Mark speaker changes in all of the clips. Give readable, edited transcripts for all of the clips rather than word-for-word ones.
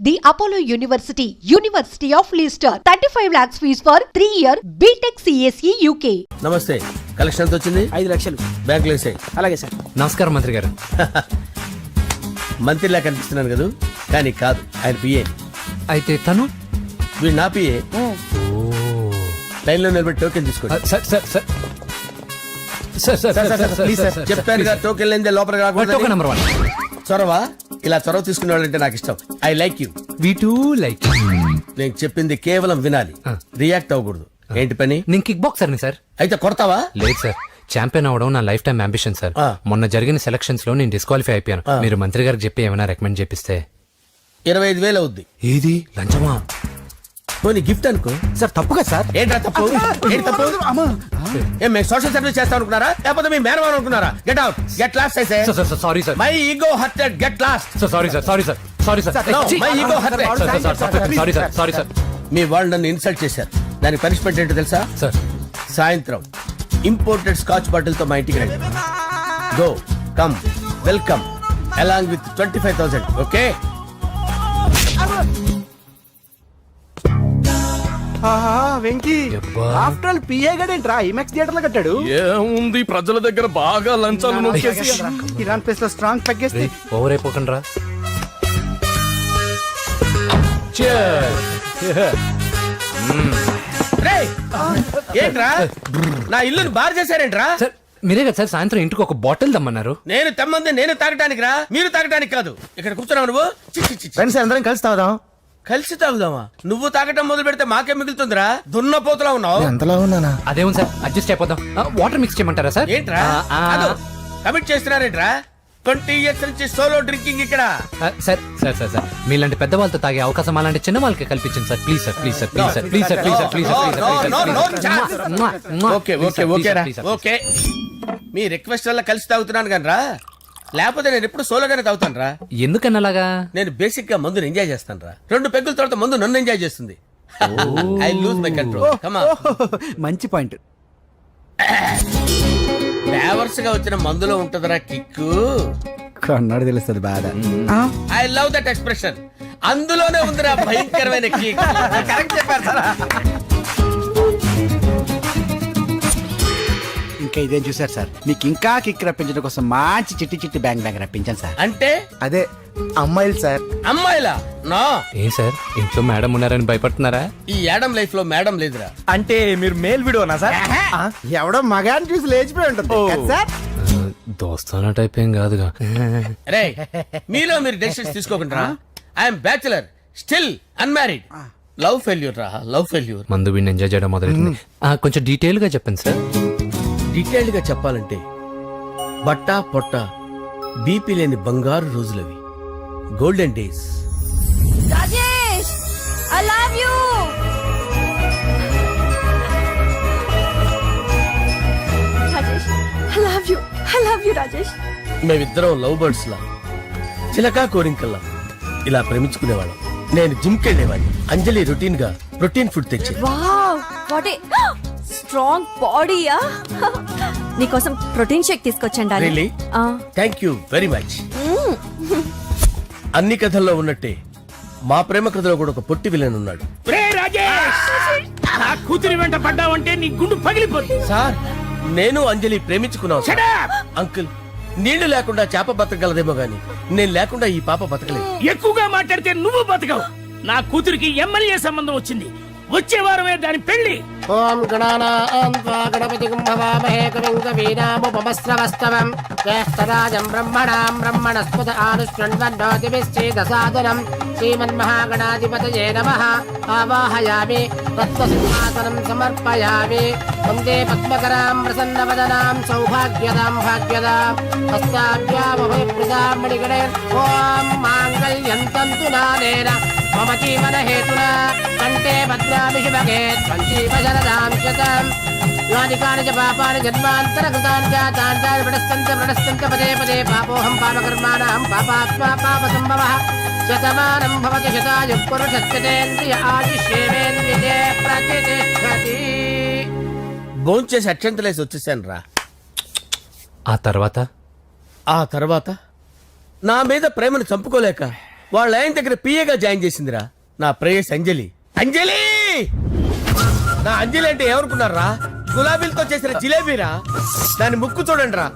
Speaker 1: The Apollo University, University of Leicester. 35 lakhs fees for 3-year BTech CSE UK.
Speaker 2: నమస్తే. Collection ఎంత వచ్చింది?
Speaker 3: 5 లక్షలు
Speaker 2: బ్యాంకులో వేసాయి.
Speaker 3: అలాగే సార్.
Speaker 4: నమస్కారం మంత్రి గారు.
Speaker 2: మంత్రిలా కనిపిస్తున్నాను కదా, కానీ కాదు, ఆయన పిఏ.
Speaker 4: అయితే తను
Speaker 2: వీడు నా పిఏ. లైన్లో నిలబెట్టి టోకెన్ తీసుకోండి.
Speaker 4: Sir sir sir sir sir
Speaker 3: please sir.
Speaker 2: చెప్పాను కదా, టోకెన్ లేనిదే లోపలికి
Speaker 4: టోకెన్
Speaker 2: రాకూడదు.
Speaker 4: నెంబర్ 1.
Speaker 2: చొరవ, ఇలా చొరవ తీసుకునే వాళ్ళంటే నాకు ఇష్టం. I like you.
Speaker 4: We two like.
Speaker 2: నేను చెప్పింది కేవలం వినాలి, రియాక్ట్ అవ్వకూడదు. ఏంటి పని?
Speaker 4: నేను కిక్ బాక్సర్ని సార్.
Speaker 2: అయితే కొడతావా?
Speaker 4: లేదు సార్, ఛాంపియన్ అవడం నా లైఫ్ టైం అంబిషన్ సార్. మొన్న జరిగిన సెలక్షన్స్ లో నేను డిస్క్వాలిఫై అయిపోయాను. మీరు మంత్రి గారికి చెప్పి ఏమైనా రికమెండ్ చేపిస్తే.
Speaker 2: 25,000 అవుద్ది.
Speaker 4: ఏది లంచమా?
Speaker 2: పోనీ గిఫ్ట్ అనుకో.
Speaker 3: సార్ తప్పు కదా సార్.
Speaker 2: ఏంట్రా తప్పు? ఏంటి తప్పు? ఏం మేము సోషల్ సర్వీస్ చేస్తాం అనుకున్నారా, లేకపోతే మీ మేనమాన్ అనుకున్నారా? Get out, get lost. అయితే
Speaker 4: sorry sir.
Speaker 2: My ego hurted, get lost.
Speaker 4: Sorry sir, sorry sir, sorry sir.
Speaker 2: My ego hurted.
Speaker 4: Sorry sir, sorry sir.
Speaker 2: మీ వాళ్ళు నన్ను ఇన్సల్ట్ చేశారు. దానికి పనిష్మెంట్ ఏంటో తెలుసా?
Speaker 4: సార్
Speaker 2: సాయంత్రం ఇంపోర్టెడ్ స్కాచ్ బాటిల్ తో మా ఇంటికి రండి. Go come welcome along with 25,000. Okay?
Speaker 3: Venky
Speaker 4: యబ్బా.
Speaker 3: ఆఫ్టర్ ఆల్ పిఏ గడేంట్రా ఇమెక్స్ థియేటర్ లో కట్టాడు.
Speaker 5: ఏముంది, ప్రజల దగ్గర బాగా లంచాలు నొక్కేసి
Speaker 3: ఇరాన్ ప్లేస్ లో స్ట్రాంగ్ తగ్గేస్తే
Speaker 4: ఓవర్ అయిపోకండి రా.
Speaker 2: రేయ్, ఏంట్రా నా ఇల్లుని బార్ చేశారేంట్రా?
Speaker 4: సార్ మీరే కదా సార్ సాయంత్రం ఇంటికి ఒక బాటిల్ దమ్మన్నారు.
Speaker 2: నేను తెమ్మంది నేను తాగటానికి రా, మీరు తాగటానికి కాదు. ఇక్కడ కూర్చున్నావు నువ్వు. చి, చి, చి, చి.
Speaker 3: ఫ్రెండ్స్ అందరం కలిసి తాగుదాం.
Speaker 2: కలిసి తాగుదామా? నువ్వు తాగటం మొదలు పెడితే మాకే మిగులుతుందిరా. దున్నపోతులా ఉన్నావు.
Speaker 3: ఎంతలా ఉన్నానా?
Speaker 4: అదేమో సార్, అడ్జస్ట్ అయిపోదాం. వాటర్ మిక్స్ చేయమంటారా సార్?
Speaker 2: ఏంట్రా కమిట్ చేస్తున్నారేంట్రా? 20 years నుంచి సోలో డ్రింకింగ్ ఇక్కడ.
Speaker 4: సార్ సార్ సార్ సార్ మీలాంటి పెద్ద వాళ్ళతో తాగే అవకాశం అలాంటి చిన్న వాళ్ళకి కల్పించండి sir. Please sir, please sir, please sir, please sir, please sir, please sir,
Speaker 2: okay okay okay రా, ఓకే. మీ రిక్వెస్ట్ వల్ల కలిసి తాగుతున్నాను కానీ రా, లేకపోతే నేను ఎప్పుడు సోలోగానే తాగుతాను రా.
Speaker 4: ఎందుకన్నా అలాగా?
Speaker 2: నేను బేసిక్ గా మందుని ఎంజాయ్ చేస్తాను రా. 2 పెగ్గుల తర్వాత మందు నన్ను ఎంజాయ్ చేస్తుంది. I lose my control. Come on.
Speaker 3: మంచి పాయింట్.
Speaker 2: ఫ్లేవర్స్ గా వచ్చిన మందులో ఉంటదరా కిక్కు.
Speaker 3: కన్నాడు తెలుస్తుంది బాధ.
Speaker 2: I love that expression. అందులోనే ఉందిరా భయంకరమైన కిక్. కరెక్ట్ చెప్పారు సార్.
Speaker 3: ఇంకా ఇదేం చూసారు సార్, మీకు ఇంకా కిక్ రప్పించడం కోసం మంచి చిట్టి చిట్టి బ్యాంగ్ బ్యాంగ్ రప్పించాను సార్.
Speaker 2: అంటే
Speaker 3: అదే అమ్మాయిలు సార్.
Speaker 2: అమ్మాయిలా? నా
Speaker 4: ఏం సార్ ఇంట్లో మేడం ఉన్నారని భయపడుతున్నారా?
Speaker 2: ఈ యాడమ్ లైఫ్ లో మేడం లేదురా.
Speaker 3: అంటే మీరు మేల్ వీడియోనా సార్? ఎవడో మగాన్ని చూసి లేచిపోయి ఉంటుంది కదా సార్.
Speaker 4: దోస్తానా టైప్ ఏం కాదుగా.
Speaker 2: రే, మీలో మీరు డెసిషన్స్ తీసుకోకుండా. I'm bachelor, still unmarried. Love failure రా, లవ్ ఫెయిల్యూర్.
Speaker 4: మందు వీడిని ఎంజాయ్ చేయడం మొదలైంది. కొంచెం డీటెయిల్ గా చెప్పండి సార్.
Speaker 2: డీటెయిల్డ్ గా చెప్పాలంటే బట్టా పొట్ట బీపీ లేని బంగారు రోజులవి, golden days.
Speaker 6: Rajesh, I love you. Rajesh, I love you. I love you, Rajesh.
Speaker 2: మేమిద్దరం లవ్ బర్డ్స్ లా, చిలకా కోరింకల్లా ఇలా ప్రేమించుకునేవాళ్ళం. నేను జిమ్ కెళ్ళేవాడిని. అంజలి రొటీన్ గా ప్రోటీన్ ఫుడ్ తెచ్చేది.
Speaker 6: వావ్, వాట్ ఏ స్ట్రాంగ్ బాడీయా. నీకోసం ప్రోటీన్ షేక్ తీసుకొచ్చండి.
Speaker 2: Really? Thank you very much. అన్ని కథల్లో ఉన్నట్టే మా ప్రేమ కథలో కూడా ఒక పొట్టి విలన్ ఉన్నాడు.
Speaker 5: కూతురి వెంట పడ్డావంటే నీ గుండు పగిలిపోతుంది.
Speaker 2: సార్, నేను అంజలి ప్రేమించుకున్నాను సార్. అంకుల్, నీళ్లు లేకుండా చేప బతకగలదేమో గాని నేను లేకుండా ఈ పాప బతకలేదు.
Speaker 5: ఎక్కువగా మాట్లాడితే నువ్వు బతకవు. నా కూతురికి ఎమ్మెల్యే సంబంధం వచ్చింది. వచ్చే వారమే దాని పెళ్లి.
Speaker 7: ఓం గణపతి కుంభవామహే కవిం కవీనాముపమస్రవస్తవం జ్యేష్ఠరాజం బ్రహ్మణాం బ్రహ్మణస్పద ఆనుష్ణ్వన్నోతిభిశ్చేదసాదనం శ్రీమన్మహాగణాధిపతయే నమః. ఆవాహయామి తత్వసింహాసనం సమర్పయామి. వందే పద్మకరాం ప్రసన్నవదనాం సౌభాగ్యదాం భాగ్యదాం హస్తాభ్యామభయప్రదాం మణిగణే. ఓం మాంగళ్యం తంతు నానేన మమ జీవన హేతునా కంటే భద్రామి శుభగే త్వంజీవశరదాం శతం. యాని కాని చ పాపాని జన్మాంతరకృతాని జాతాని ప్రణశ్చంత పదే పదే పాపోహం పాపకర్మాణం పాపాత్మా పాపసంభవః. శతమానం భవతి శతాయుః పురుషస్యేంద్రియ ఆయుష్యేంద్రియే ప్రతిష్టతి.
Speaker 2: భోంచేసి అక్షంతలేసి వచ్చేసాను రా.
Speaker 4: ఆ తర్వాత
Speaker 2: నా మీద ప్రేమను చంపుకోలేక వాళ్ళ ఆయన దగ్గర పిఏగా జాయిన్ చేసిందిరా నా ప్రేయస్ అంజలి. అంజలి నా అంజలి అంటే ఏమనుకున్నారా? గులాబీలతో చేసిన జిలేబీరా. దాని ముక్కు చూడండి రా,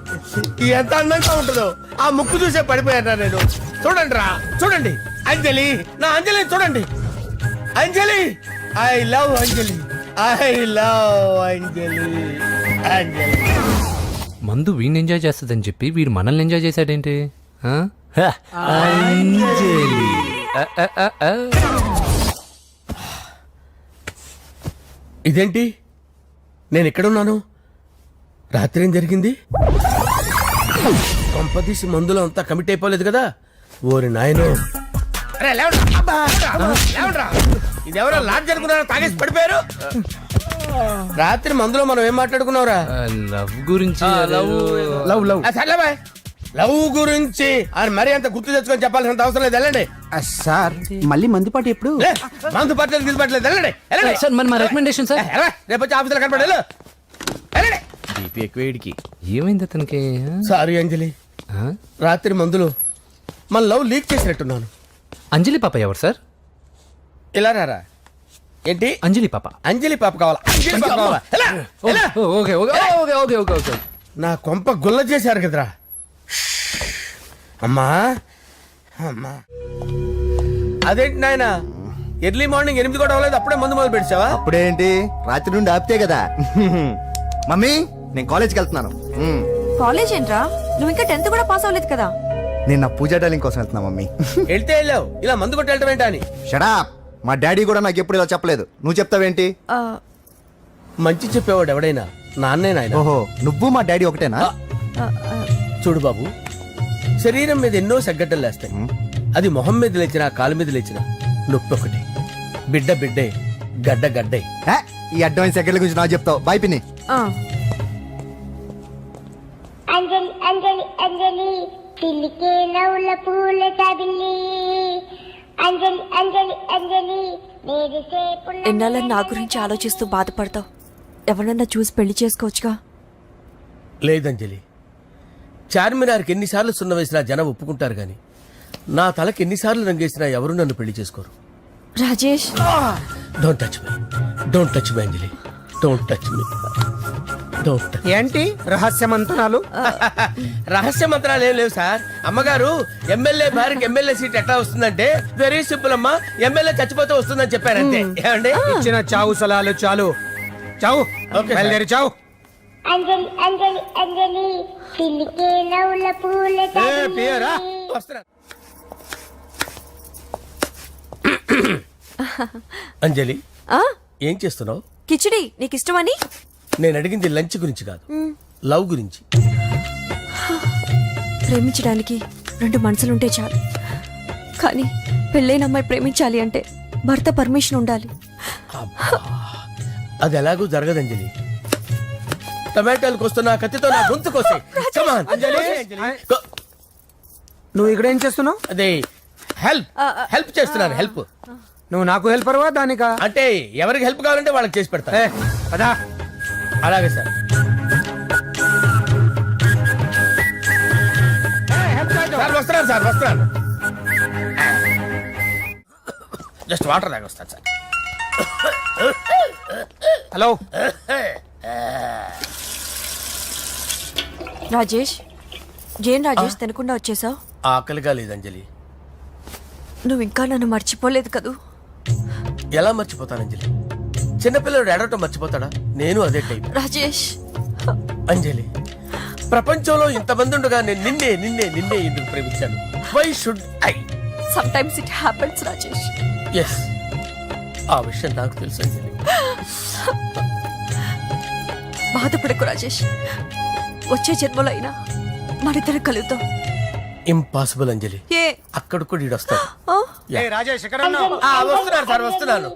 Speaker 2: ఎంత అందంగా ఉంటుందో. ఆ ముక్కు చూసే పడిపోయారా నేను. చూడండి రా, చూడండి అంజలి, నా అంజలి చూడండి. Anjali, I love Anjali, I love Anjali. Anjali
Speaker 4: మందు వీడిని ఎంజాయ్ చేస్తుందని చెప్పి వీడు మనల్ని ఎంజాయ్ చేశాడేంటి? ఆ? ఆ, ఆ, ఆ, ఆ.
Speaker 2: ఇదేంటి, నేను ఎక్కడున్నాను? రాత్రి ఏం జరిగింది? కొంపదీసి మందులో అంతా కమిట్ అయిపోలేదు కదా? ఓరి నాయనో. అరే, లేవండ్రా. అబ్బా, లేవండ్రా. ఇదెవరో లాడ్జ్ జరుగుతున్నారో తాగేసి పడిపోయారు. రాత్రి మందులో మనం ఏం మాట్లాడుకున్నావురా?
Speaker 4: లవ్ గురించి
Speaker 3: లవ్ లవ్
Speaker 2: సర్లే బాయ్, లవ్ గురించి అని మరీ అంత గుర్తు తెచ్చుకొని చెప్పాల్సినంత అవసరం లేదు. వెళ్ళండి.
Speaker 3: సార్ మళ్ళీ మందుపాటి ఎప్పుడు?
Speaker 2: లే, మందు పట్టలేదు గిల్లు పట్టలేదు. వెళ్ళండి, వెళ్ళండి.
Speaker 4: సార్ మన రికమెండేషన్ సార్.
Speaker 2: రేపు వచ్చి ఆఫీసులో కనపడి వెళ్ళు. వెళ్ళండి.
Speaker 3: బీపీ ఎక్కువ వీడికి.
Speaker 4: ఏమైంది అతనికి?
Speaker 2: సారీ అంజలి,
Speaker 4: ఆ?
Speaker 2: రాత్రి మందులో మన లవ్ లీక్ చేసినట్టున్నాను.
Speaker 4: అంజలి పాప ఎవరు సార్?
Speaker 2: ఇలా రారా. ఏంటి?
Speaker 4: అంజలి పాప.
Speaker 2: అంజలి పాప కావాలా? అంజలి పాప కావాలా? ఎలా? ఎలా?
Speaker 4: Okay okay okay okay okay okay.
Speaker 2: నా కొంప గుల్ల చేశారు కదరా. అమ్మా అమ్మా, అదేంటి నాయన, ఎర్లీ మార్నింగ్ 8 కూడా అవ్వలేదు, అప్పుడే మందు మొదలు పెడిచావా?
Speaker 8: అప్పుడేంటి, రాత్రి నుండి ఆపితే కదా. మమ్మీ నేను కాలేజ్కి వెళ్తున్నాను.
Speaker 6: కాలేజ్ ఏంట్రా, నువ్వు ఇంకా 10th కూడా పాస్ అవ్వలేదు కదా.
Speaker 8: నేను నా పూజా డాలింగ్ కోసం వెళ్తున్నా మమ్మీ.
Speaker 2: వెళ్తే వెళ్ళావు, ఇలా మందు కొట్టి వెళ్ళటం ఏంటా అని.
Speaker 8: షడా, మా డాడీ కూడా నాకు ఎప్పుడు ఇలా చెప్పలేదు. నువ్వు చెప్తావేంటి?
Speaker 6: ఆ,
Speaker 2: మంచి చెప్పేవాడు ఎవడైనా నాన్నే నాయన.
Speaker 8: ఓహో, నువ్వు మా డాడీ ఒకటేనా?
Speaker 6: ఆ, ఆ,
Speaker 2: చూడు బాబు, శరీరం మీద ఎన్నో సగ్గడ్డలు లేస్తాయి. అది మొహం మీద లేచినా కాలు మీద లేచినా నొప్పి ఒకటి. బిడ్డ బిడ్డే, గడ్డ గడ్డే.
Speaker 8: హే, ఈ అడ్వాన్స్ సెకండ్ల గురించి నాకు చెప్తావు. బాయ్ పిన్ని.
Speaker 6: ఆ.
Speaker 9: అంజలి అంజలి అంజలి పిల్లికే నవ్వుల పూల చబిల్లి అంజలి అంజలి అంజలి నేరిసే
Speaker 6: ఎన్నాళ్ళని నా గురించి ఆలోచిస్తూ బాధపడతావు. ఎవరన్నా చూసి పెళ్లి చేసుకోవచ్చుగా.
Speaker 2: లేదంజలి, చార్మినార్కి ఎన్నిసార్లు సున్న వేసినా జనం ఒప్పుకుంటారు గాని నా తలకి ఎన్నిసార్లు రంగేసినా ఎవరు నన్ను పెళ్లి చేసుకోరు.
Speaker 6: Rajesh,
Speaker 2: don't touch me, don't touch me Anjali, don't touch me, don't touch.
Speaker 3: ఏంటి రహస్య మంతనాలు?
Speaker 2: రహస్య మంత్రాలు ఏం లేవు సార్. అమ్మగారు ఎమ్మెల్యే భార్యకి ఎమ్మెల్యే సీట్ ఎట్లా వస్తుందంటే వెరీ సింపుల్ అమ్మా, ఎమ్మెల్యే చచ్చిపోతే వస్తుందని చెప్పారంతే. ఏమండి?
Speaker 3: ఇచ్చిన చావు సలాలు చాలు. చావు,
Speaker 2: ఓకే సార్.
Speaker 3: బయలుదేరి చావు.
Speaker 9: అంజలి అంజలి అంజలి పిల్లికే నవ్వుల పూల
Speaker 3: పియరా?
Speaker 9: చబిల్లి
Speaker 2: వస్తున్నా. అంజలి,
Speaker 6: ఆ,
Speaker 2: ఏం చేస్తున్నావు?
Speaker 6: కిచిడి నీకు ఇష్టమని.
Speaker 2: నేను అడిగింది లంచ్ గురించి కాదు, లవ్ గురించి.
Speaker 6: ప్రేమించడానికి 2 మనసులుంటే చాలు, కానీ పెళ్ళైన అమ్మాయి ప్రేమించాలి అంటే భర్త పర్మిషన్ ఉండాలి.
Speaker 2: అది ఎలాగూ జరగదు అంజలి. టమాటాలకు వస్తున్న కత్తితో నా గొంతు కోసే.
Speaker 3: అంజలి, నువ్వు ఇక్కడ ఏం చేస్తున్నావు?
Speaker 2: అదే హెల్ప్ హెల్ప్ చేస్తున్నాను. హెల్ప్
Speaker 3: నువ్వు నాకు హెల్పర్వా దానికా?
Speaker 2: అంటే ఎవరికి హెల్ప్ కావాలంటే వాళ్ళకి చేసి పెడతా.
Speaker 3: ఏ, పదా.
Speaker 2: అలాగే సార్. సార్ వస్తున్నాను, సార్ వస్తున్నాను. జస్ట్ వాటర్ తాగి వస్తాను సార్.
Speaker 3: హలో,
Speaker 6: రాజేష్, ఏం రాజేష్ తినకుండా వచ్చేసావు?
Speaker 2: ఆకలిగా లేదు అంజలి.
Speaker 6: నువ్వు ఇంకా నన్ను మర్చిపోలేదు కదూ.
Speaker 2: ఎలా మర్చిపోతాను అంజలి? చిన్నపిల్లడు ఏడవటం మర్చిపోతాడా? నేను అదే టైప్.
Speaker 6: రాజేష్,
Speaker 2: అంజలి, ప్రపంచంలో ఇంతమంది ఉండగా నేను నిన్నే నిన్నే నిన్నే ఎందుకు ప్రేమించాను? Why should I?
Speaker 6: Sometimes it happens Rajesh.
Speaker 2: Yes, ఆ విషయం నాకు తెలుసు అంజలి.
Speaker 6: బాధపడకు రాజేష్, వచ్చే జన్మలో అయినా మనిద్దరం కలుగుతాం.
Speaker 2: ఇంపాసిబుల్ అంజలి.
Speaker 6: ఏ
Speaker 2: అక్కడ కూడా ఈడు వస్తాడు.
Speaker 6: ఆ?
Speaker 3: ఏ రాజేష్ ఎక్కడ ఉన్నావు?
Speaker 2: వస్తున్నాను సార్, వస్తున్నాను.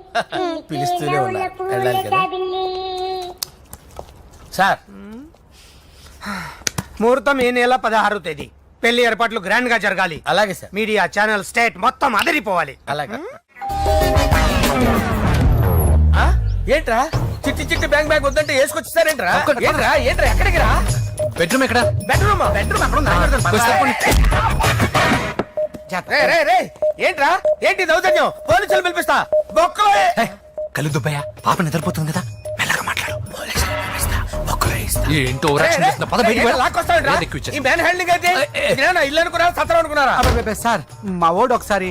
Speaker 2: పిలుస్తూనే ఉన్నా, వెళ్ళాలి కదా సార్.
Speaker 3: ముహూర్తం ఈ నెల 16వ తేదీ. పెళ్లి ఏర్పాట్లు గ్రాండ్ గా జరగాలి.
Speaker 2: అలాగే సార్.
Speaker 3: మీడియా ఛానల్ స్టేట్ మొత్తం అదిరిపోవాలి.
Speaker 2: అలాగే. ఆ? ఏంట్రా చిట్టి చిట్టి బ్యాంక్ బ్యాగ్ వద్దంటే వేసుకొచ్చేసారేంట్రా? ఏంట్రా ఏంట్రా ఎక్కడికి రా?
Speaker 4: బెడ్రూమ్ ఎక్కడ?
Speaker 2: బెడ్రూమ్ అక్కడ ఉంది.
Speaker 4: కొంచెం తప్పండి.
Speaker 2: రే ఏంట్రా ఏంటి దౌర్జన్యం? పోలీసులు పిలిపిస్తా. బొక్కలో
Speaker 4: కళ్ళు దుబ్బయ్య పాప నిద్రపోతుంది కదా మెల్లగా మాట్లాడు. ఏంటో పద బయటికి వెళ్ళు. ఏది ఎక్కువ ఇచ్చేస్తా.
Speaker 2: ఈ మ్యాన్ హ్యాండింగ్ అయితే ఇదేనా ఇల్లు అనుకున్నారా సత్రం అనుకున్నారా?
Speaker 3: అబ్బబ్బబ్బే, సార్ మా ఓడు ఒకసారి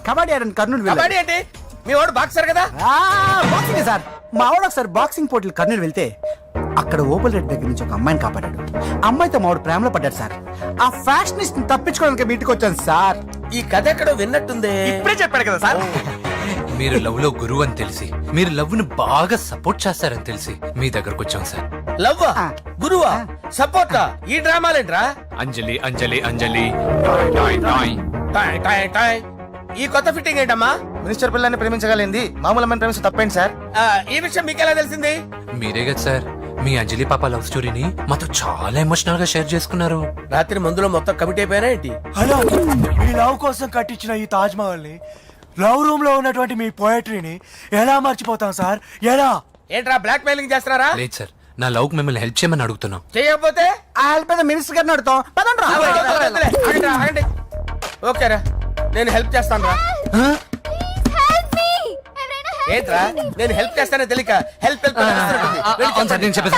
Speaker 3: కబడ్డీ ఆడని కర్నూలు వెళ్ళాడు.
Speaker 2: కబడ్డీ ఏంటి? మీ వాడు బాక్సర్ కదా?
Speaker 3: Boxing sir. మా వాడు ఒకసారి బాక్సింగ్ పోటీలు కర్నూలు వెళ్తే అక్కడ ఓపెల్ రెడ్డి దగ్గర నుంచి ఒక అమ్మాయిని కాపాడాడు. అమ్మాయితో మా వాడు ప్రేమలో పడ్డాడు సార్. ఆ ఫ్యాషనిస్ట్ తప్పించుకోవడానికి మీటికి వచ్చాను సార్.
Speaker 2: ఈ కథ ఎక్కడో విన్నట్టుంది.
Speaker 3: ఇప్పుడే చెప్పాడు కదా సార్.
Speaker 4: మీరు లవ్ లో గురువు అని తెలిసి మీరు లవ్ ను బాగా సపోర్ట్ చేస్తారని తెలిసి మీ దగ్గరకు వచ్చాం సార్.
Speaker 2: లవ్వా గురువా సపోర్టా? ఈ డ్రామాలేంట్రా?
Speaker 4: అంజలి అంజలి అంజలి
Speaker 2: టాయ్ టాయ్ టాయ్. ఈ కొత్త ఫిట్టింగ్ ఏంటమ్మా?
Speaker 8: మినిస్టర్ పిల్లల్ని ప్రేమించగలిగింది మామూలు అమ్మని ప్రేమించి తప్పేంటి సార్?
Speaker 2: ఈ విషయం మీకెలా తెలిసింది?
Speaker 4: మీరే కదా సార్ మీ అంజలి పాప లవ్ స్టోరీని మాతో చాలా ఎమోషనల్ గా షేర్ చేసుకున్నారు.
Speaker 2: రాత్రి మందులో మొత్తం కమిటీ అయిపోయారా ఏంటి?
Speaker 10: హలో, మీ లవ్ కోసం కట్టించిన ఈ తాజ్ మహల్ ని, లవ్ రూమ్ లో ఉన్నటువంటి మీ పోయట్రీని ఎలా మర్చిపోతాం సార్? ఎలా?
Speaker 2: ఏంట్రా బ్లాక్ మెయిలింగ్ చేస్తున్నారా?
Speaker 4: లేదు సార్, నా లవ్ కి మిమ్మల్ని హెల్ప్ చేయమని అడుగుతున్నాం.
Speaker 2: చేయకపోతే
Speaker 3: ఆ హెల్ప్ అయితే మినిస్టర్ గారిని అడుగుతాం. పదండ్రా.
Speaker 2: ఆగండి, ఆగండి. ఓకేరా నేను హెల్ప్ చేస్తాను రా. ఏంట్రా నేను హెల్ప్ చేస్తానే తెలియక హెల్ప్
Speaker 4: అవును సార్, నేను చెప్పేసి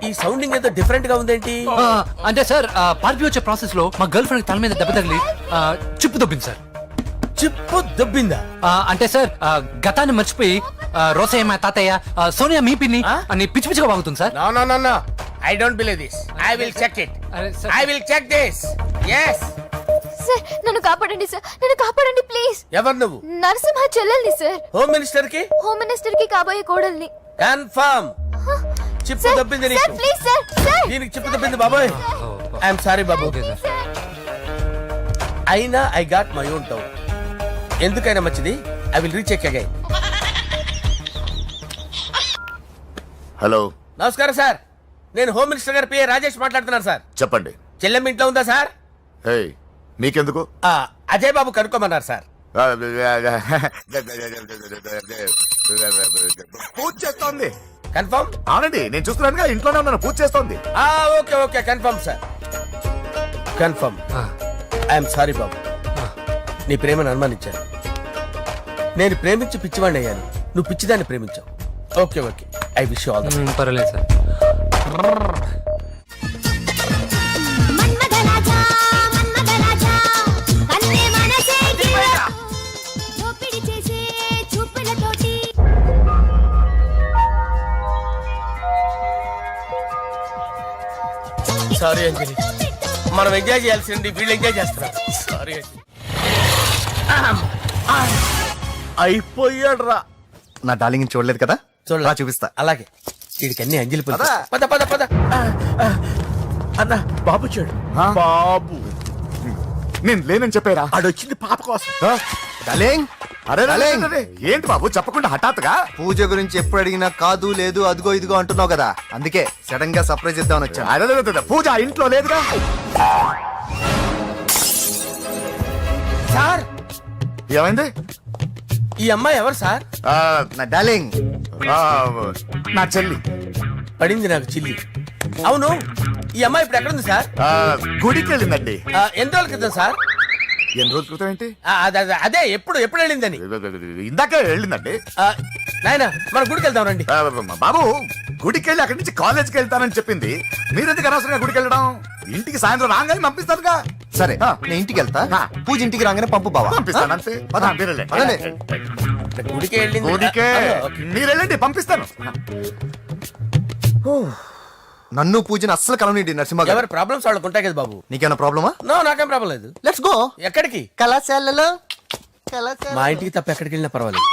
Speaker 2: ఈ సౌండింగ్ ఏదో డిఫరెంట్ గా ఉందేంటి?
Speaker 4: అంటే సార్ పార్టీ వచ్చే ప్రాసెస్ లో మా గర్ల్ ఫ్రెండ్ తల మీద దెబ్బ తగిలి చిప్పు దొబ్బింది సార్.
Speaker 2: చిప్పు దొబ్బిందా?
Speaker 4: అంటే సార్ గతాన్ని మర్చిపోయి రోసయ్య తాతయ్య సోనియా మీ పిన్ని అని పిచ్చి పిచ్చిగా వాగుతుంది sir.
Speaker 2: No no no no I don't believe this. I will check it. I will check this. yes
Speaker 6: sir నన్ను కాపాడండి సార్, నన్ను కాపాడండి ప్లీజ్.
Speaker 2: ఎవరు నువ్వు?
Speaker 6: నరసింహ చెల్లెల్ని సార్,
Speaker 2: హోమ్ మినిస్టర్ కి
Speaker 6: హోమ్ మినిస్టర్ కి కాబోయే కోడల్ని.
Speaker 2: కన్ఫర్మ్ చిప్పు
Speaker 6: సార్,
Speaker 2: దొబ్బింది
Speaker 6: సార్,
Speaker 2: నీకు.
Speaker 6: Please sir, sir.
Speaker 2: దీనికి చిప్పు దొబ్బింది బాబోయ్. ఐఎమ్ సారీ బాబు.
Speaker 4: Okay sir.
Speaker 2: అయినా I got my own town. ఎందుకైనా మంచిది I will recheck again.
Speaker 11: Hello,
Speaker 2: నమస్కారం సార్, నేను హోమ్ మినిస్టర్ గారి పిఏ రాజేష్ మాట్లాడుతున్నాను సార్.
Speaker 11: చెప్పండి.
Speaker 2: చెల్లెమ్మ ఇంట్లో ఉందా సార్?
Speaker 11: హే, మీకెందుకు?
Speaker 2: అజయ్ బాబు కనుక్కోమన్నారు సార్.
Speaker 11: పూజ చేస్తోంది.
Speaker 2: కన్ఫర్మ్?
Speaker 11: అవునండి, నేను చూస్తున్నానుగా, ఇంట్లోనే ఉన్నాను, పూజ చేస్తోంది.
Speaker 2: Okay okay confirm sir. Confirm. I'm sorry బాబు, నీ ప్రేమను అనుమానించాను. నేను ప్రేమించి పిచ్చివాడిని అయ్యాను, నువ్వు పిచ్చిదాన్ని ప్రేమించావు. Okay okay I wish you all the best.
Speaker 4: పర్వాలేదు సార్.
Speaker 2: సారీ అంజలి, మనం ఎంజాయ్ చేయాల్సింది వీళ్ళు ఎంజాయ్ చేస్తున్నారు. సారీ అంజలి.
Speaker 8: అయిపోయాడు రా. నా డార్లింగ్ చూడలేదు కదా,
Speaker 2: చూడలే.
Speaker 8: రా చూపిస్తా.
Speaker 2: అలాగే వీడికి అన్ని అంజలి పులుసు.
Speaker 8: పద.
Speaker 2: పద పద పద.
Speaker 10: అన్న బాబు చూడు.
Speaker 11: బాబు, నేను లేనని చెప్పారా?
Speaker 10: ఆడొచ్చింది పాప కోసం.
Speaker 8: డార్లింగ్,
Speaker 11: అరే
Speaker 8: డార్లింగ్.
Speaker 11: ఏంటి బాబు చెప్పకుండా హఠాత్తుగా?
Speaker 8: పూజ గురించి ఎప్పుడు అడిగినా కాదు లేదు అదిగో ఇదిగో అంటున్నావు కదా, అందుకే సడన్ గా సర్ప్రైజ్ ఇద్దామని వచ్చాను.
Speaker 11: అరే, పూజ ఇంట్లో లేదుగా.
Speaker 2: సార్
Speaker 11: ఏమైంది?
Speaker 2: ఈ అమ్మాయి ఎవరు సార్?
Speaker 8: నా డార్లింగ్,
Speaker 11: నా చెల్లి.
Speaker 2: పడింది నాకు చిల్లి. అవును ఈ అమ్మాయి ఇప్పుడు ఎక్కడుంది సార్?
Speaker 11: గుడికి వెళ్ళిందండి.
Speaker 2: ఎన్ని రోజుల క్రితం సార్?
Speaker 11: ఎన్ని రోజుల క్రితం ఏంటి?
Speaker 2: అదే ఎప్పుడు ఎప్పుడు వెళ్ళిందని.
Speaker 11: ఇందాకే వెళ్ళిందండి.
Speaker 2: నాయన మన గుడికి వెళ్దాం రండి.
Speaker 11: బాబు, గుడికి వెళ్ళి అక్కడి నుంచి కాలేజ్కి వెళ్తానని చెప్పింది. మీరెందుకు అనవసరంగా గుడికి వెళ్ళడం? ఇంటికి సాయంత్రం రాగానే పంపిస్తానుగా.
Speaker 8: సరే నేను ఇంటికి వెళ్తా, పూజ ఇంటికి రాగానే పంపు బావా.
Speaker 11: పంపిస్తాను అంతే.
Speaker 8: పద.
Speaker 11: మీరు వెళ్ళండి.
Speaker 8: పదండి.
Speaker 2: గుడికి వెళ్ళింది.
Speaker 11: గుడికే
Speaker 2: ఓకే.
Speaker 11: మీరు వెళ్ళండి, పంపిస్తాను.
Speaker 8: నన్ను పూజను అస్సలు కలవనిండి నరసింహ గారు.
Speaker 2: ఎవరి ప్రాబ్లమ్స్ వాళ్ళకు ఉంటాయి కదా బాబు.
Speaker 8: నీకేమైనా ప్రాబ్లమా?
Speaker 2: నో నాకేం ప్రాబ్లం లేదు.
Speaker 8: Let's go.
Speaker 2: ఎక్కడికి?
Speaker 8: కళాశాలలో.
Speaker 2: మా ఇంటికి తప్ప ఎక్కడికి వెళ్ళినా పర్వాలేదు.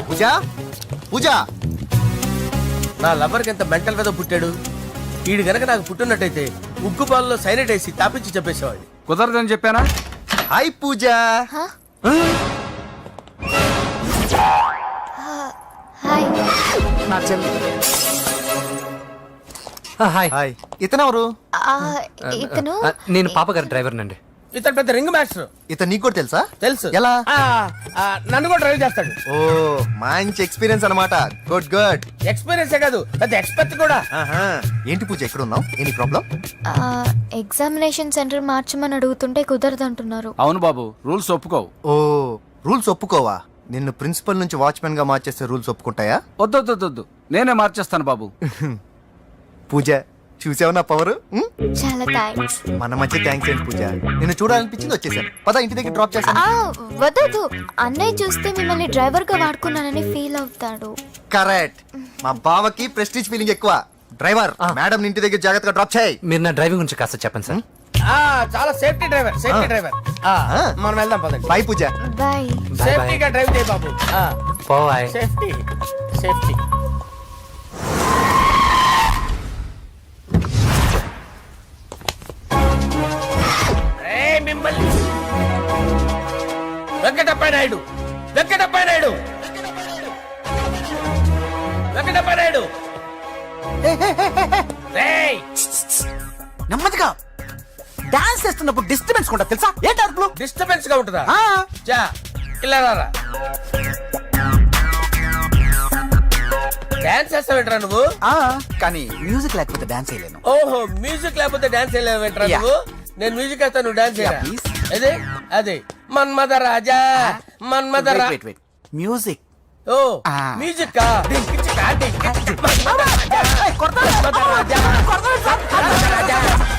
Speaker 8: పూజ, పూజ.
Speaker 2: నా లవర్కి ఎంత మెంటల్ మీద పుట్టాడు. వీడు గనక నాకు పుట్టినట్టయితే ఉగ్గు పాలలో సైనట్ వేసి తాపించి చెప్పేసేవాడిని.
Speaker 3: కుదరదని చెప్పానా?
Speaker 8: హాయ్ పూజ.
Speaker 11: నా చెల్లి.
Speaker 4: హాయ్.
Speaker 8: హాయ్. ఇతనెవరు?
Speaker 6: ఇతను
Speaker 4: నేను పాప గారి డ్రైవర్ నండి.
Speaker 2: ఇతను పెద్ద రింగ్ మాస్టర్.
Speaker 8: ఇతను నీకు కూడా తెలుసా?
Speaker 2: తెలుసు.
Speaker 8: ఎలా?
Speaker 2: నన్ను కూడా డ్రైవ్ చేస్తాడు.
Speaker 8: ఓ మంచి ఎక్స్పీరియన్స్ అన్నమాట. Good good.
Speaker 2: ఎక్స్పీరియన్సే కాదు, పెద్ద ఎక్స్పర్ట్ కూడా.
Speaker 8: ఏంటి పూజ ఎక్కడ ఉన్నావు? Any problem?
Speaker 9: ఎగ్జామినేషన్ సెంటర్ మార్చమని అడుగుతుంటే కుదరదంటున్నారు.
Speaker 3: అవును బాబు, రూల్స్ ఒప్పుకోవు.
Speaker 8: ఓ రూల్స్ ఒప్పుకోవా? నిన్ను ప్రిన్సిపల్ నుంచి వాచ్మెన్ గా మార్చేస్తే రూల్స్ ఒప్పుకుంటాయా?
Speaker 3: వద్దు, నేనే మార్చేస్తాను బాబు.
Speaker 8: పూజ చూసావు నా పవర్?
Speaker 9: చాలా థ్యాంక్స్.
Speaker 8: మన మధ్య థ్యాంక్స్ ఏంటి పూజ, నిన్ను చూడాలనిపించింది వచ్చేసాను. పద ఇంటి దగ్గర డ్రాప్ చేస్తాను.
Speaker 9: వద్దు, అన్నయ్య చూస్తే మిమ్మల్ని డ్రైవర్ గా వాడుకున్నానని ఫీల్ అవుతాడు.
Speaker 8: కరెక్ట్. మా బావకి ప్రెస్టీజ్ ఫీలింగ్ ఎక్కువ. డ్రైవర్ మేడం ఇంటి దగ్గర జాగ్రత్తగా డ్రాప్ చేయి.
Speaker 4: మీరు నా డ్రైవింగ్ గురించి కాస్త చెప్పండి సార్.
Speaker 2: చాలా సేఫ్టీ డ్రైవర్. మనం వెళ్దాం పదండి.
Speaker 8: బై పూజ.
Speaker 9: బాయ్.
Speaker 2: సేఫ్టీగా డ్రైవ్ చేయి బాబు.
Speaker 4: పోవాయ్.
Speaker 2: Safety safety. మిమ్మల్ని వెంకటప్ప నాయుడు రేయ్,
Speaker 3: నెమ్మదిగా డాన్స్ చేస్తున్నప్పుడు డిస్టర్బెన్స్ కూడా తెలుసా? ఏంటి అరుపులు?
Speaker 2: డిస్టర్బెన్స్ గా ఉంటుందా? చా ఇలా రారా. డాన్స్ చేస్తావేంట్రా నువ్వు?
Speaker 3: కానీ మ్యూజిక్ లేకపోతే డాన్స్ చేయలేను.
Speaker 2: ఓహో, మ్యూజిక్ లేకపోతే డాన్స్ చేయలేవేంట్రా
Speaker 3: Yeah.
Speaker 2: నువ్వు? నేను మ్యూజిక్ వేస్తాను, నువ్వు డాన్స్ చేయరా?
Speaker 3: please.
Speaker 2: అదే మన్మద రాజా మన్మద రా.
Speaker 3: Wait. మ్యూజిక్.
Speaker 2: ఓ మ్యూజిక్ కా?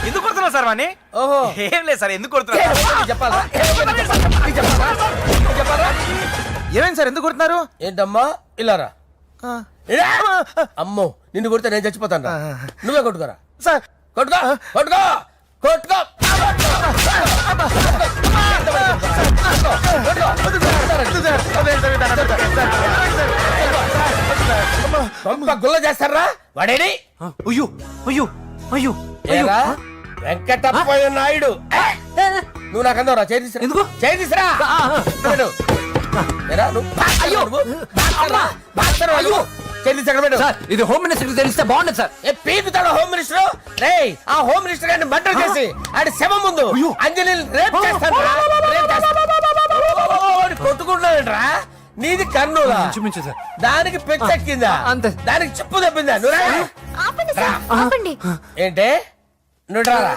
Speaker 10: ఎందుకు కొడుతున్నావు సార్ వాణ్ణి?
Speaker 2: ఓహో,
Speaker 10: ఏం లేదు సార్, ఎందుకు కొడుతున్నారు?
Speaker 2: చెప్పాలా?
Speaker 10: ఏమైంది సార్, ఎందుకు కొడుతున్నారు?
Speaker 2: ఏంటమ్మా ఇలా రా. ఇలా. అమ్మో, నిన్ను కొడితే నేను చచ్చిపోతాను రా. నువ్వే కొట్టుకోరా.
Speaker 10: సార్
Speaker 2: కొట్టుకో కొట్టుకో కొట్టుకో. గుల్ల చేస్తారా వాడేని?
Speaker 3: అయ్యో
Speaker 2: ఏరా, వెంకటప్పయ్య నాయుడు. నువ్వు నాకు అందవరా? చేయి తీసురా.
Speaker 3: ఎందుకు?
Speaker 2: చేయి తీసురా. ఏరా, నువ్వు చేయి తీసి ఎక్కడ పెట్టు.
Speaker 4: సార్, ఇది హోమ్ మినిస్టర్ తెలిస్తే బాగుండదు సార్.
Speaker 2: ఏ పీకుతాడు హోమ్ మినిస్టర్? రేయ్, ఆ హోమ్ మినిస్టర్ గారిని మర్డర్ చేసి ఆడి శవం ముందు అంజలి రేప్ చేస్తాను. కొట్టుకుంటున్నావేంట్రా? నీది కన్నులా?
Speaker 4: చూపించు సార్.
Speaker 2: దానికి పెచ్చెక్కిందా?
Speaker 4: అంతే.
Speaker 2: దానికి చెప్పు తప్పిందా? నువ్వు రా.
Speaker 9: ఆపండి సార్, ఆపండి.
Speaker 2: ఏంటి? నువ్వు రారా.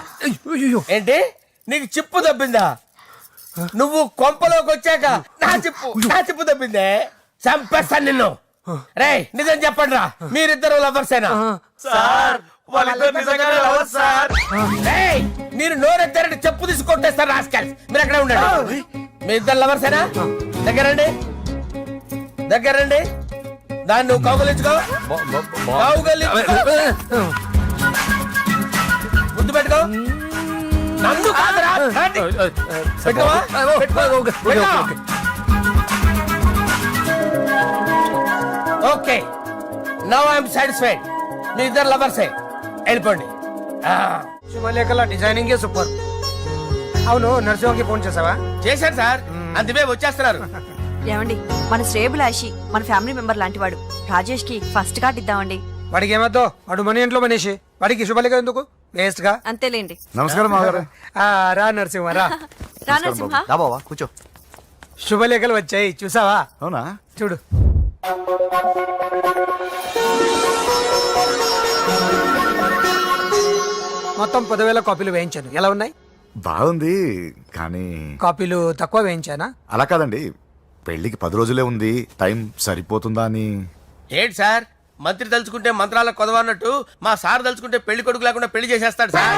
Speaker 2: ఏంటి? నీకు చిప్పు తప్పిందా? నువ్వు కొంపలోకి వచ్చాక నా చిప్పు తప్పిందే. చంపేస్తాను నిన్ను. రేయ్, నిజం చెప్పండి రా, మీరిద్దరు లవర్సేనా?
Speaker 10: సార్ వాళ్ళిద్దరు నిజంగానే లవర్స్ సార్.
Speaker 2: రేయ్, మీరు నోరెత్తారంటే చెప్పు తీసి కొట్టేస్తారు రాస్కల్స్. మీరు ఎక్కడ ఉండండి. మీ ఇద్దరు లవర్సేనా? దగ్గరండి. దాన్ని నువ్వు కౌగలించుకో. ముద్దు పెట్టుకో. నన్ను కాదురా. రండి. పెట్టుకోవా? పెట్టుకో. Okay, now I'm satisfied. మీ ఇద్దరు లవర్సే, వెళ్ళిపోండి.
Speaker 10: శుభలేఖల డిజైనింగ్ సూపర్. అవును, నర్సింహకి ఫోన్ చేసావా?
Speaker 2: చేశాను సార్, అందుకే వచ్చేస్తున్నారు.
Speaker 6: ఏమండి, మన శ్రేయబులాషి మన ఫ్యామిలీ మెంబర్ లాంటి వాడు. రాజేష్ కి ఫస్ట్ కార్డ్ ఇద్దామండి.
Speaker 10: వాడికి ఏమద్దో, వాడు మన ఇంట్లో మనిషి. వాడికి శుభలేఖ ఎందుకు? వేస్ట్ గా.
Speaker 6: అంతేలేండి.
Speaker 11: నమస్కారం మాగారు.
Speaker 10: రా నరసింహ రా.
Speaker 6: రా నరసింహ.
Speaker 8: బావా కూర్చో.
Speaker 10: శుభలేఖలు వచ్చాయి, చూసావా?
Speaker 11: అవునా?
Speaker 10: చూడు. మొత్తం 10,000 కాపీలు వేయించాను. ఎలా ఉన్నాయి?
Speaker 11: బాగుంది, కానీ
Speaker 10: కాపీలు తక్కువ వేయించానా?
Speaker 11: అలా కాదండి, పెళ్లికి 10 రోజులే ఉంది, టైం సరిపోతుందా అని.
Speaker 2: ఏంటి సార్, మంత్రి తలుచుకుంటే మంత్రాలకు కొదవన్నట్టు మా సార్ తలుచుకుంటే పెళ్లి కొడుకు లేకుండా పెళ్లి చేసేస్తాడు సార్.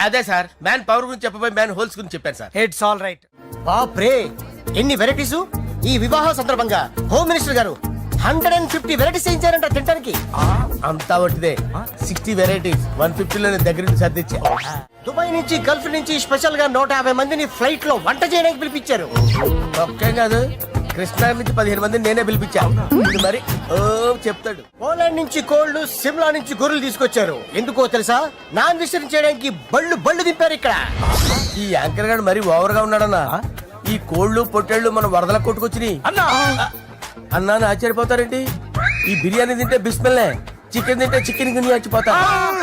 Speaker 2: అదే సార్, మ్యాన్ పవర్ గురించి చెప్పబోయి మ్యాన్ హోల్స్ గురించి చెప్పారు సార్.
Speaker 10: It's all right.
Speaker 7: బాప్రే, ఎన్ని వెరైటీస్! ఈ వివాహ సందర్భంగా హోమ్ మినిస్టర్ గారు 150 వెరైటీస్ చేయించారంట తినడానికి.
Speaker 2: అంతా ఒకటిదే. 60 వెరైటీస్ 150లోనే దగ్గర నుంచి సర్దిచ్చా.
Speaker 7: దుబాయ్ నుంచి గల్ఫ్ నుంచి స్పెషల్ గా 150 మందిని ఫ్లైట్ లో వంట చేయడానికి పిలిపించారు.
Speaker 2: ఒక్కే కాదు, కృష్ణా నుంచి 15 మందిని నేనే పిలిపించా. ఇది మరి ఓ చెప్తాడు.
Speaker 7: పోలాండ్ నుంచి కోళ్లు, సిమ్లా నుంచి గొర్రెలు తీసుకొచ్చారు. ఎందుకో తెలుసా? నాన్ వెజిటేరియన్ చేయడానికి బళ్ళు దింపారు ఇక్కడ.
Speaker 2: ఈ యాంకర్ గారు మరి ఓవర్ గా ఉన్నాడన్నా. ఈ కోళ్లు పొట్టేళ్లు మన వరదలకు కొట్టుకొచ్చినాయి అన్నా. ఆశ్చర్యపోతారేంటి? ఈ బిర్యానీ తింటే బిస్మిల్లే, చికెన్ తింటే చికెన్ గిన్నె చచ్చిపోతా.